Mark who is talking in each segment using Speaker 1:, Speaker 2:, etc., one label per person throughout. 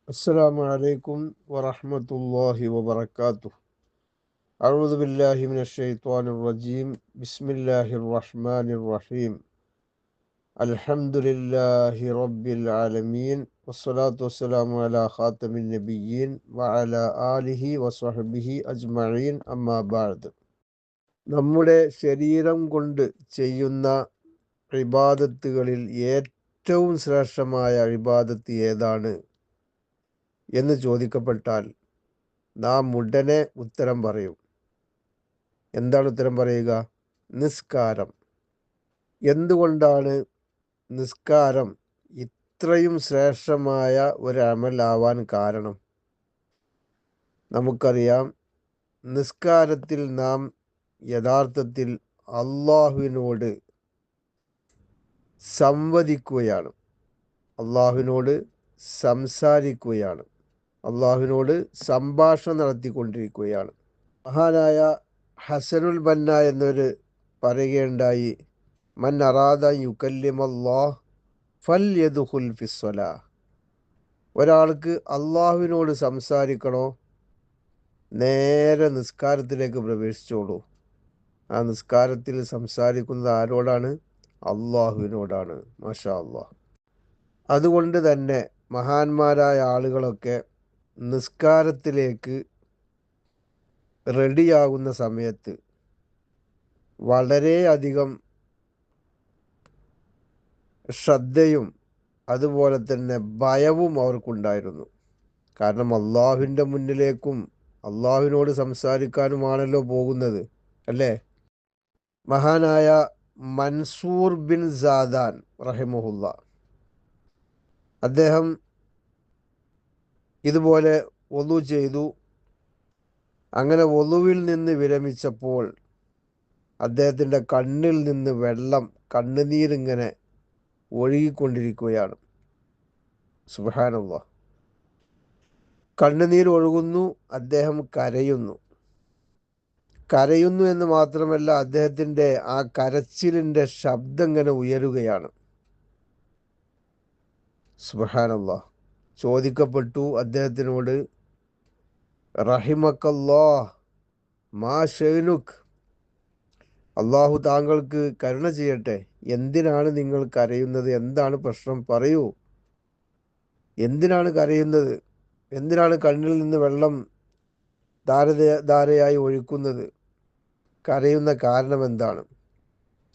Speaker 1: السلام عليكم ورحمة الله وبركاته. أعوذ بالله من الشيطان الرجيم. بسم الله الرحمن الرحيم. الحمد لله رب العالمين والصلاة والسلام على خاتم النبيين وعلى آله وصحبه أجمعين أما بعد. നമ്മുടെ ശരീരം കൊണ്ട് ചെയ്യുന്ന ഇബാദത്തുകളിൽ ഏറ്റവും ശ്രേഷ്ഠമായ ഇബാദത്ത് ഏതാണ് എന്ന് ചോദിക്കപ്പെട്ടാൽ നാം ഉടനെ ഉത്തരം പറയും. എന്താണ് ഉത്തരം പറയുക? നിസ്കാരം. എന്തുകൊണ്ടാണ് നിസ്കാരം ഇത്രയും ശ്രേഷ്ഠമായ ഒരു അമലാവാൻ കാരണം? നമുക്കറിയാം, നിസ്കാരത്തിൽ നാം യഥാർത്ഥത്തിൽ അള്ളാഹുവിനോട് സംവദിക്കുകയാണ്, അള്ളാഹുവിനോട് സംസാരിക്കുകയാണ്, അള്ളാഹുവിനോട് സംഭാഷണം നടത്തിക്കൊണ്ടിരിക്കുകയാണ്. മഹാനായ ഹസനുൽ ബന്ന എന്നൊരു പറയുകയുണ്ടായി, മൻ അറാദ യുകല്ലിമല്ലാഹ് ഫൽയദ്ഖുൽ ഫിസ്സലാ. ഒരാൾക്ക് അള്ളാഹുവിനോട് സംസാരിക്കണോ, നേരെ നിസ്കാരത്തിലേക്ക് പ്രവേശിച്ചോളൂ. ആ നിസ്കാരത്തിൽ സംസാരിക്കുന്നത് ആരോടാണ്? അള്ളാഹുവിനോടാണ്. മാഷാ അള്ളാഹ്. അതുകൊണ്ട് തന്നെ മഹാന്മാരായ ആളുകളൊക്കെ നിസ്കാരത്തിലേക്ക് റെഡിയാകുന്ന സമയത്ത് വളരെയധികം ശ്രദ്ധയും അതുപോലെ തന്നെ ഭയവും അവർക്കുണ്ടായിരുന്നു. കാരണം അള്ളാഹുവിൻ്റെ മുന്നിലേക്കും അള്ളാഹുവിനോട് സംസാരിക്കാനുമാണല്ലോ പോകുന്നത്, അല്ലേ? മഹാനായ മൻസൂർ ബിൻ സാദാൻ റഹിമഹുല്ല, അദ്ദേഹം ഇതുപോലെ വൊളു ചെയ്തു. അങ്ങനെ വൊളുവിൽ നിന്ന് വിരമിച്ചപ്പോൾ അദ്ദേഹത്തിൻ്റെ കണ്ണിൽ നിന്ന് വെള്ളം, കണ്ണുനീരിങ്ങനെ ഒഴുകിക്കൊണ്ടിരിക്കുകയാണ്. സുബ്ഹാനല്ലാഹ്. കണ്ണുനീർ ഒഴുകുന്നു, അദ്ദേഹം കരയുന്നു. കരയുന്നു എന്ന് മാത്രമല്ല, അദ്ദേഹത്തിൻ്റെ ആ കരച്ചിലിൻ്റെ ശബ്ദം ഇങ്ങനെ ഉയരുകയാണ്. സുബ്ഹാനല്ലാഹ്. ചോദിക്കപ്പെട്ടു അദ്ദേഹത്തിനോട്, റഹിമക്കല്ലാഹ് മാ ഷൈനുക്, അള്ളാഹു താങ്കൾക്ക് കരുണ ചെയ്യട്ടെ, എന്തിനാണ് നിങ്ങൾ കരയുന്നത്? എന്താണ് പ്രശ്നം? പറയൂ, എന്തിനാണ് കരയുന്നത്? എന്തിനാണ് കണ്ണിൽ നിന്ന് വെള്ളം ധാരയായി ഒഴുക്കുന്നത്? കരയുന്ന കാരണം എന്താണ്?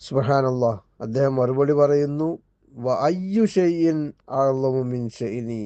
Speaker 1: സുബ്ഹാനല്ലാഹ്. അദ്ദേഹം മറുപടി പറയുന്നു, വഅയ്യു ഷൈഇൻ അഅ്ളമു മിൻ ഷൈഇനി.